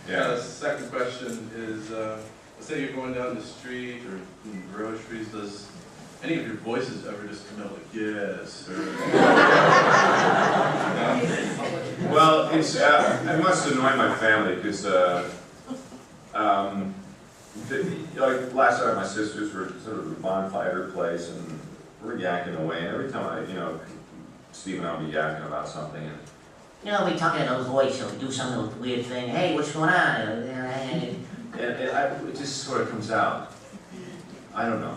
The second question is, let's say you're going down the street or in groceries, does any of your voices ever just come out like, yes, or... Well, it's, I must annoy my family because, like last night my sisters were sort of a bonfire place and we're yakking away, and every time Steve and I will be yakking about something. And, we talk in a voice, or we do some weird thing. Hey, what's going on? it just sort of comes out. I don't know.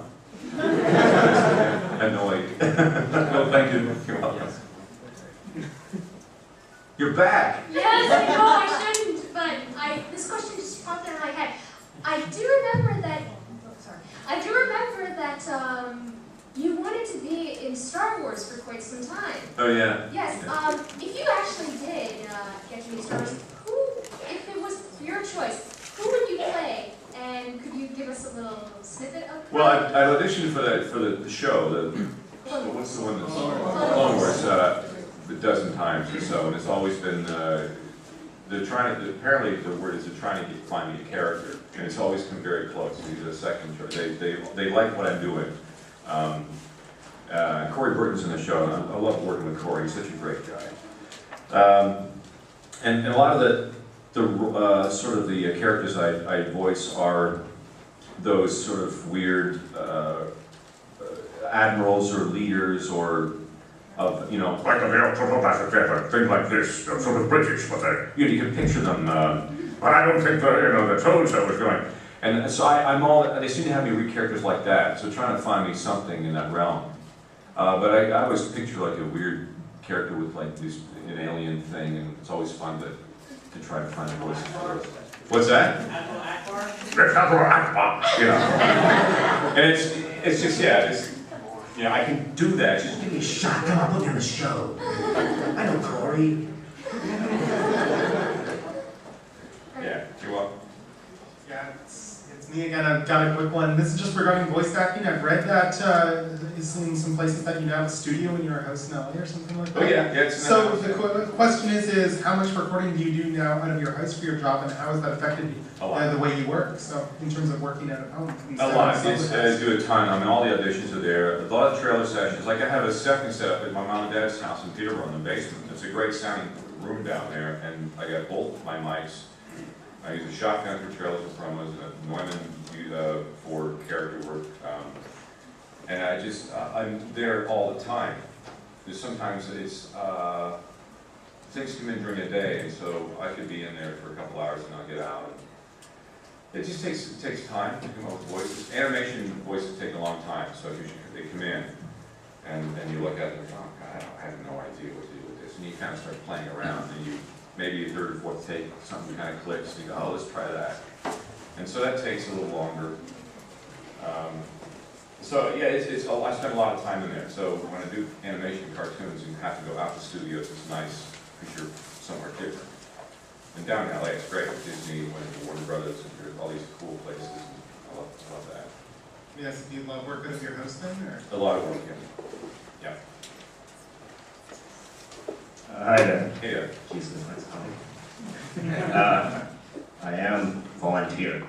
Annoyed. Well, thank you. You're welcome. You're back. Yes, I know I shouldn't, but this question just popped into my head. I do remember that. You wanted to be in Star Wars for quite some time. Oh yeah. Yes. If you actually did get to be Star Wars, if it was your choice, who would you play? And could you give us a little snippet of that? Well, I auditioned for the show. What's the one that's Clone Wars? A dozen times or so, and it's always been they're trying to. Apparently, the word is they're trying to find me a character, and it's always come very close. These are the second choice. They like what I'm doing. Corey Burton's in the show. And I love working with Corey. He's such a great guy. And a lot of the sort of the characters I voice are those sort of weird admirals or leaders or of, like a real diplomatic thing like this, sort of British, but you can picture them. But I don't think the told show was going. And so I'm all. They seem to have me read characters like that. So trying to find me something in that realm. But I always picture like a weird character with like an alien thing, and it's always fun to try to find a voice for it. What's that? Admiral Akbar? Admiral Akbar, And it's just, I can do that. Just give me a shot. Come on, put me on the show. I know Corey. Yeah, you're welcome. Yeah, it's me again. I've got a quick one. This is just regarding voice acting. I've read that is in some places that you now have a studio in your house in LA or something like that. Oh yeah. So the question is how much recording do you do now out of your house for your job, and how has that affected the way you work? So in terms of working out of home. A lot. I do a ton. I mean, all the auditions are there. A lot of trailer sessions. Like I have a second setup at my mom and dad's house in Peterborough in the basement. It's a great sounding room down there, and I got both my mics. I use a shotgun for trailers and promos, and a Neumann for character work. And I'm there all the time. Because sometimes it's, things come in during the day, and so I could be in there for a couple hours and not get out. It just takes time to come up with voices. Animation voices take a long time, so they come in, and then you look at it and go, oh God, I have no idea what to do with this. And you kind of start playing around, and maybe a third or fourth take, something kind of clicks, and you go, oh, let's try that. And so that takes a little longer. So yeah, I spend a lot of time in there. So when I do animation cartoons, you have to go out to studios. It's nice because you're somewhere different. And down in LA, it's great. Disney, Warner Brothers, and there's all these cool places. I love that. Yes, do you love working at your house then? Or? A lot of work, yeah. Hi there. Hey there. Jesus, nice calling. I am volunteer,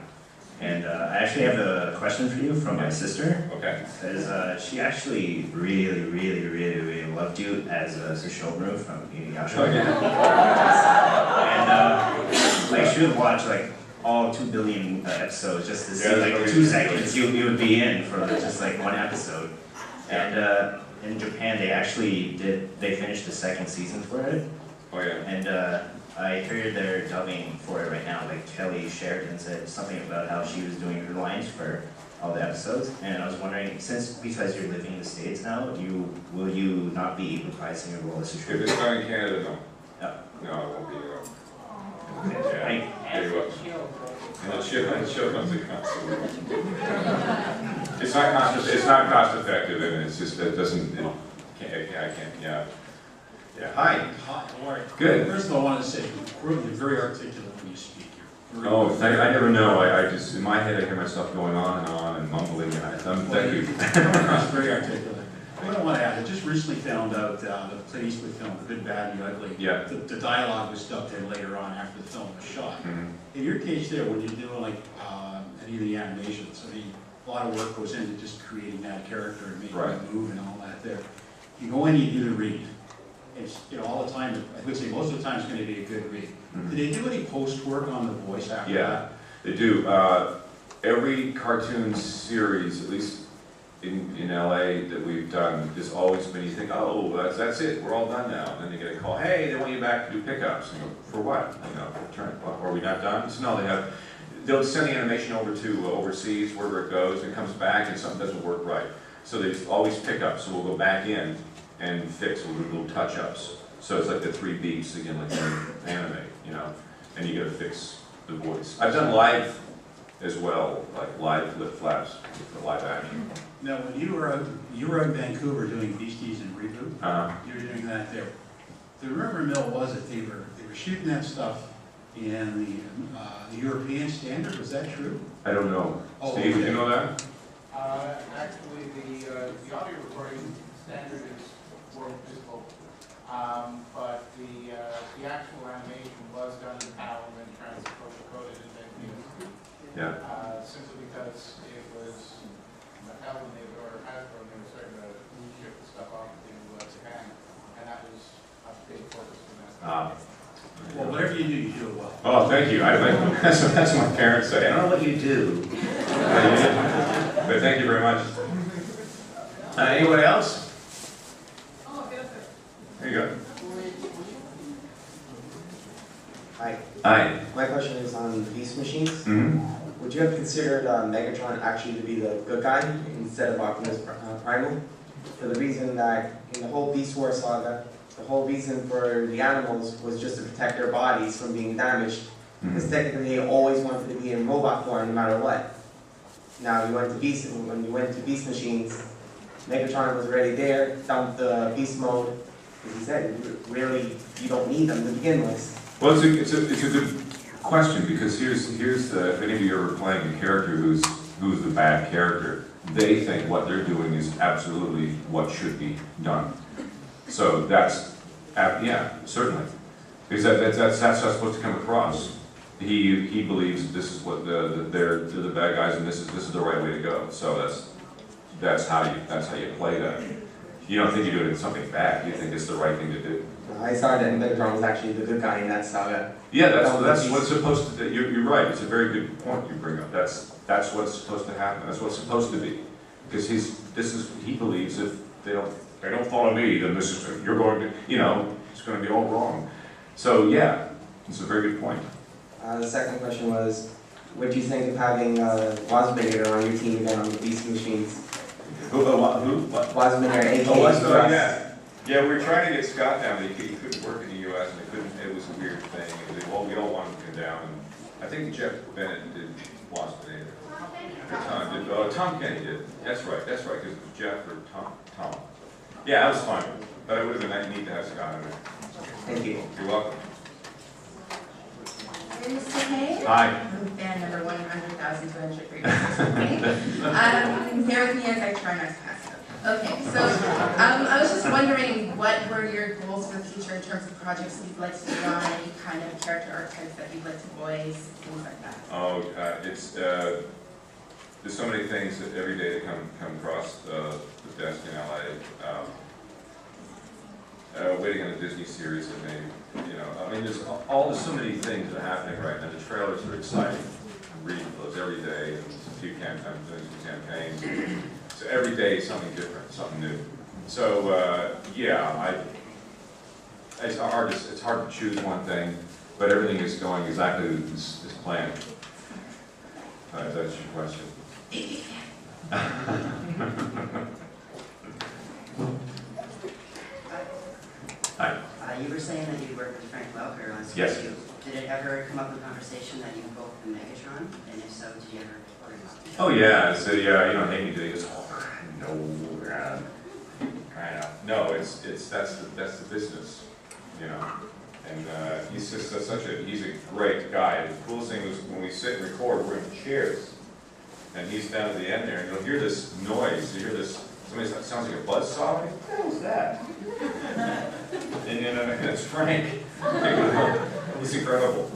and I actually have a question for you from my sister. Okay. Because she actually really loved you as a showrunner from Inuyasha. Oh, yeah. And like she would watch like all 2 billion episodes just to see like 2 seconds you would be in for just like one episode. And in Japan, they finished the 2nd season for it. Oh yeah. And I heard they're dubbing for it right now. Like Kelly Sheridan said something about how she was doing her lines for all the episodes. And I was wondering, because you're living in the States now, will you not be reprising your role as a If showrunner? it's done in Canada, no. No. No, it won't be. Okay. Very well. And the show comes in constant. It's not cost effective, and it's just it doesn't. I can't. Yeah. Hi. Hi, how are you? Good. First of all, I want to say you're very articulate when you speak. Oh, I never know. I just in my head I hear myself going on and mumbling, and thank you. Come across very articulate. What I want to add, I just recently found out the Clint Eastwood film, The Good, Bad, and the Ugly. Yeah. The dialogue was dubbed in later on after the film was shot. Mhm. In your case there, when you're doing like any of the animations, I mean, a lot of work goes into just creating that character and making Right. it move and all that there. You go in, you do the read. It's, all the time, I would say most of the time it's going to be a good read. Mhm. Did they do any post work on the voice after Yeah. that? They do. Every cartoon series, at least in LA, that we've done, there's always been, you think, oh, that's it, we're all done now. And then they get a call, hey, they want you back to do pickups. And you go, for what? Are we not done? So no, they'll send the animation over to overseas, wherever it goes, and it comes back and something doesn't work right. So there's always pickups, so we'll go back in and fix, we'll do little touch-ups. So it's like the 3 beats, again, like you animate, and you gotta fix the voice. I've done live as well, like live flip flaps for live action. Now, when you were out in Vancouver doing Beasties and Reboot, you were doing that there. The rumor mill was that they were shooting that stuff in the European standard. Was that true? I don't know. Oh, Steve, okay. do you know that? Actually, the audio recording standard is world physical, but the actual animation was done in PAL and then transcoded and then used. Yeah. Simply because it was Mattel or Hasbro, and they were starting to ship the stuff off to Japan, and that was a big focus for them. Well, whatever you do it well. Oh, thank you. That's what my parents say. I don't know what you do. But thank you very much. Anyone else? There you go. Hi. Hi. My question is on the Beast Machines. Mm-hmm. Would you have considered Megatron actually to be the good guy instead of Optimus Primal? For the reason that in the whole Beast War saga, the whole reason for the animals was just to protect their bodies from being damaged. Because technically they always wanted to be in robot form no matter what. Now when you went to Beast Machines, Megatron was already there, dumped the Beast mode. As he said, really, you don't need them to begin with. Well, it's a good question, because here's the, if any of you are playing a character who's the bad character, they think what they're doing is absolutely what should be done. So that's, yeah, certainly. Because that's how it's supposed to come across. He believes this is what they're the bad guys, and this is the right way to go. So that's how you play that. You don't think you're doing something bad. You think it's the right thing to do. I saw that Megatron was actually the good guy in that saga. Yeah, that's what's supposed to. You're right. It's a very good point you bring up. That's what's supposed to happen. That's what's supposed to be. Because he believes if they don't follow me, then you're going to, it's going to be all wrong. So yeah, it's a very good point. The second question was, what do you think of having Wasminator on your team again on the Beast Machines? Who? What? Wasminator, aka Oh, yeah. Yeah, we were trying to get Scott down, but he couldn't work in the U.S. and it was a weird thing. We all wanted to come down. And I think Jeff Bennett did Waspinator. Tom Kenny did. That's right, because it was Jeff or Tom. Yeah, that was fun. But it would have been neat to have Scott in there. Thank you. You're welcome. Mr. Kaye? Hi. Fan number 100,203. Bear with me as I try not to pass it up. Okay, so I was just wondering what were your goals for the future in terms of projects that you'd like to do on, any kind of character archetypes that you'd like to voice, things like that. Oh, it's there's so many things that every day that come across the desk in LA. Waiting on a Disney series that may, there's so many things that are happening right now. The trailers are exciting. I'm reading those every day, and a few campaigns. So every day is something different, something new. So yeah, it's hard to choose one thing, but everything is going exactly as planned. That's your question. Hi. You were saying that you worked with Frank Welker on Yes. Scooby-Doo. Did it ever come up in conversation that you both the Megatron? And if so, did you ever work about it? Oh yeah, so you don't hate me today. He goes, no, no, that's the business, And he's just he's a great guy. The coolest thing was when we sit and record, we're in chairs, and he's down at the end there, and you'll hear this noise, you hear this Somebody said, sounds like a buzzsaw. What the hell was that? And it's Frank. He's incredible.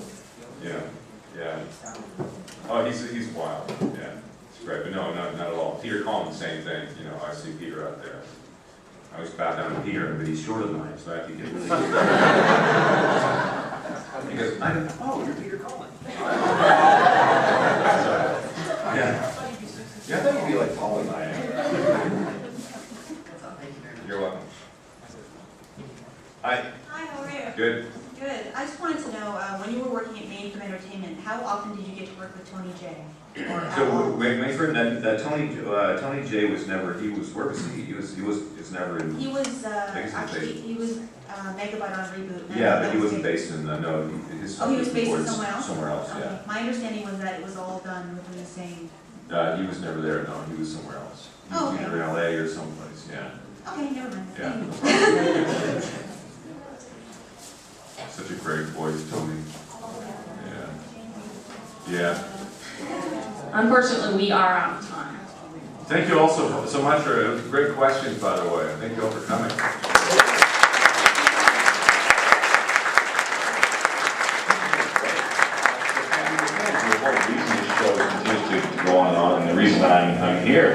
Yeah, yeah. Oh, he's wild. Yeah, it's great. But no, not at all. TFcon, the same thing. You know, I see Peter out there. I always bow down to Peter, but he's shorter than I am, so I have to get really good. Because oh, you're Peter Collin. Yeah. Yeah, I thought you'd be like taller than I am. That's all, thank you very much. You're welcome. Hi. Hi, how are you? Good. Good. I just wanted to know, when you were working at Mainframe Entertainment, how often did you get to work with Tony J? Or how So often? Mainframe, that Tony J was never. He was where was he? He was never in. He was actually he was Megabyte on Reboot. and Yeah, that but he was wasn't big. based in no. His Oh, he was based in recorded somewhere else? Somewhere else, Okay. yeah. My understanding was that it was all done within the same. He was never there. No, he was somewhere else. He was Oh, okay. either in LA or someplace. Yeah. Okay, never mind. Yeah. Thank you. Such a great voice, Tony. Yeah. Yeah. Unfortunately, we are out of time. Thank you all so much for great questions, by the way. Thank you all for coming. The whole reason this show continues to go on and on, and the reason I'm here.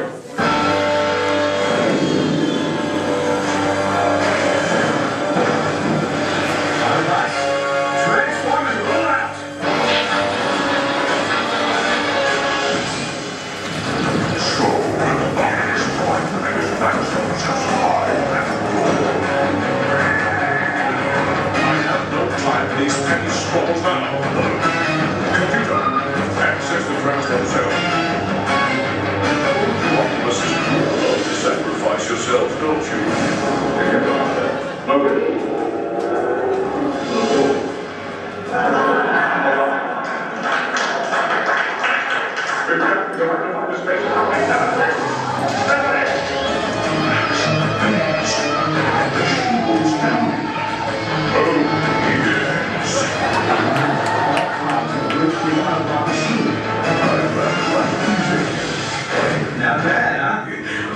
These pennies scrolls down. Computer, access the transfer cell. You Optimus is cruel to sacrifice yourself, don't you? Okay. Now that, huh?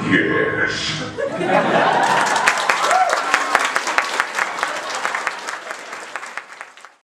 Yes.